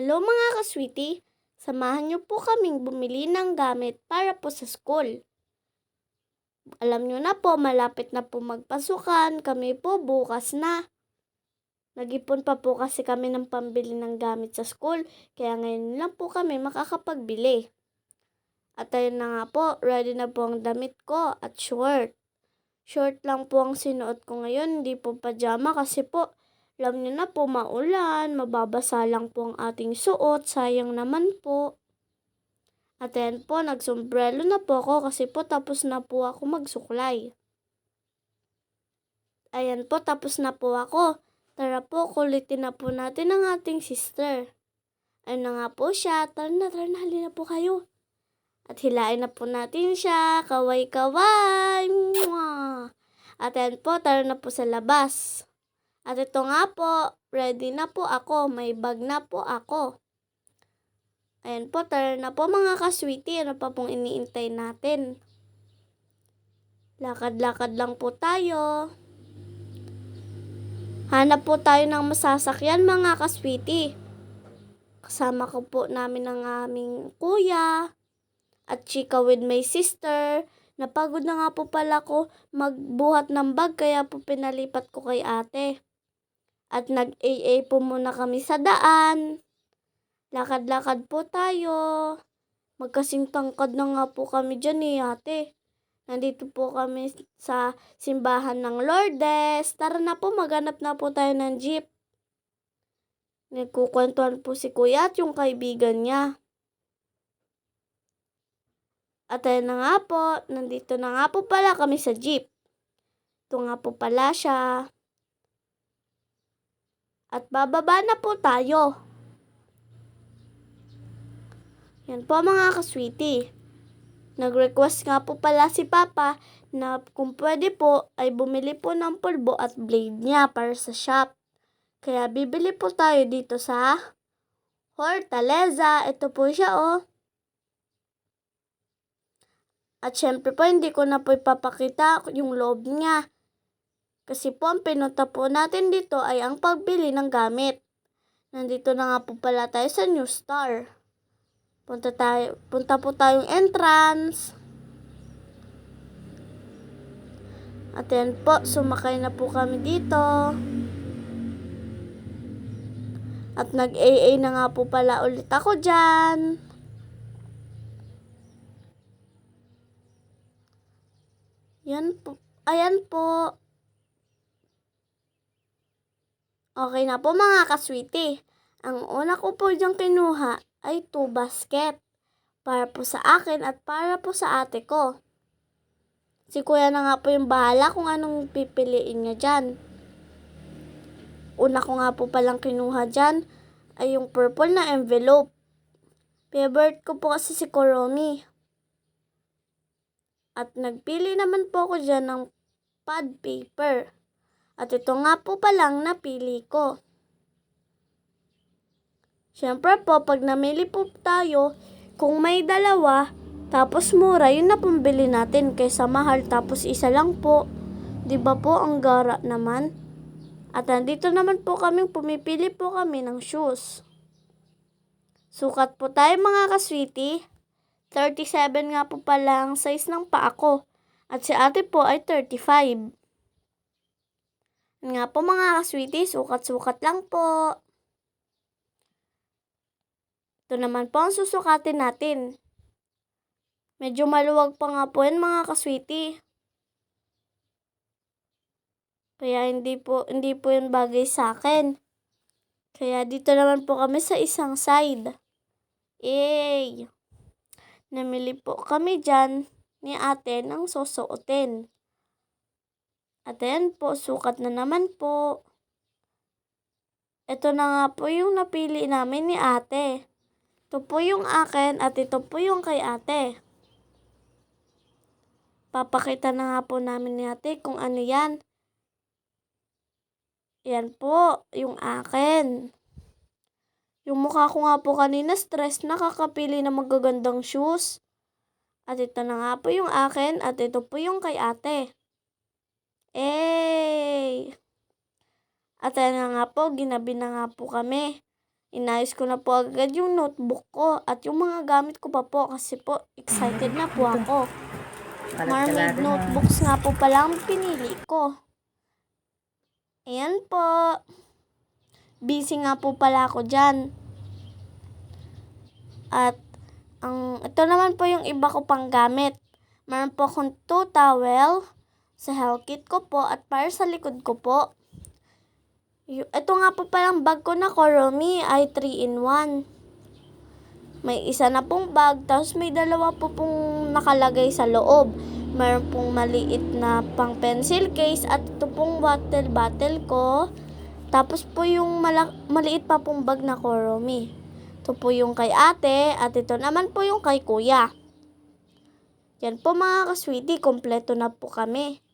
Hello mga ka-sweetie, samahan niyo po kaming bumili ng gamit para po sa school. Alam niyo na po, malapit na po magpasukan, kami po bukas na. Nag-ipon pa po kasi kami ng pambili ng gamit sa school, kaya ngayon lang po kami makakapagbili. At ayun na nga po, ready na po ang damit ko at short. Short lang po ang sinuot ko ngayon, hindi po pajama kasi po, alam niyo na po maulan, mababasa lang po ang ating suot, sayang naman po. At ayan po, nagsombrelo na po ako kasi po tapos na po ako magsuklay. Ayan po, tapos na po ako. Tara po, kulitin na po natin ang ating sister. Ayun na nga po siya, tara na, halina po kayo. At hilain na po natin siya, kaway-kaway. Mwah! At ayan po, tara na po sa labas. At ito nga po, ready na po ako, may bag na po ako. Ayan po, tara na po mga ka-sweetie, ano pa pong iniintay natin? Lakad-lakad lang po tayo. Hanap po tayo ng masasakyan mga ka-sweetie. Kasama ko po namin ang aming kuya at chika with my sister. Napagod na nga po pala ko magbuhat ng bag kaya po pinalipat ko kay ate. At nag-AA po muna kami sa daan. Lakad-lakad po tayo. Magkasing tangkad na nga po kami dyan ate. Nandito po kami sa simbahan ng Lourdes. Tara na po, maghanap na po tayo ng jeep. Nagkukwentuhan po si kuya at yung kaibigan niya. At ayun na nga po, nandito na nga po pala kami sa jeep. Ito nga po pala siya. At bababa na po tayo. Yan po mga ka-sweetie. Nag-request nga po pala si Papa na kung pwede po ay bumili po ng pulbo at blade niya para sa shop. Kaya bibili po tayo dito sa Hortaleza. Ito po siya At syempre po hindi ko na po ipapakita yung loob niya. Kasi po ang pinunta po natin dito ay ang pagbili ng gamit. Nandito na nga po pala tayo sa New Star. Punta po tayong entrance. At yan po, sumakay na po kami dito. At nag-AA na nga po pala ulit ako dyan. Yan po. Ayan po. Okay na po mga ka-sweetie. Ang una ko po diyang kinuha ay 2 basket. Para po sa akin at para po sa ate ko. Si kuya na nga po yung bahala kung anong pipiliin niya dyan. Una ko nga po palang kinuha dyan ay yung purple na envelope. Favorite ko po kasi si Kuromi. At nagpili naman po ako dyan ng pad paper. At ito nga po palang napili ko. Siyempre po, pag namili po tayo, kung may dalawa, tapos mura, yun na pambili natin kaysa mahal tapos isa lang po. Diba po, ang gara naman? At nandito naman po pumipili po kami ng shoes. Sukat po tayo mga ka-sweetie. 37 nga po pala ang size ng paa ko. At si ate po ay 35. Nga po mga ka-sweetie, sukat-sukat lang po. Ito naman po ang susukatin natin. Medyo maluwag pa nga po yan mga ka-sweetie. Kaya hindi po yun bagay sa akin. Kaya dito naman po kami sa isang side. Yay! Namili po kami dyan ni ate ng susuotin. At ayan po, sukat na naman po. Ito na nga po yung napili namin ni ate. Ito po yung akin at ito po yung kay ate. Papakita na nga po namin ni ate kung ano yan. Yan po, yung akin. Yung mukha ko nga po kanina stress na kakapili ng magagandang shoes. At ito na nga po yung akin at ito po yung kay ate. At ayan na nga po, ginabi na nga po kami. Inayos ko na po agad yung notebook ko at yung mga gamit ko pa po kasi po excited na po ako. Mermaid notebooks nga po pala ang pinili ko. Ayan po. Busy nga po pala ako dyan. At ito naman po yung iba ko pang gamit. Meron po akong 2 towel sa health kit ko po at para sa likod ko po. Ito nga po palang bag ko na Kuromi ay 3-in-1. May isa na pong bag, tapos may dalawa po pong nakalagay sa loob. Meron pong maliit na pang pencil case at ito pong water bottle ko. Tapos po yung maliit pa pong bag na Kuromi. Ito po yung kay ate at ito naman po yung kay kuya. Yan po mga kasweetie, kompleto na po kami.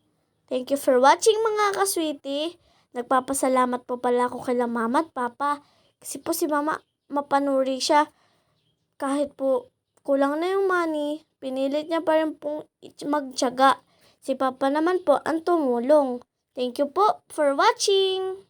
Thank you for watching mga kasweetie. Nagpapasalamat po pala ako kay mama at papa. Kasi po si mama mapanuri siya. Kahit po kulang na yung money, pinilit niya pa rin pong magtiyaga. Si papa naman po ang tumulong. Thank you po for watching.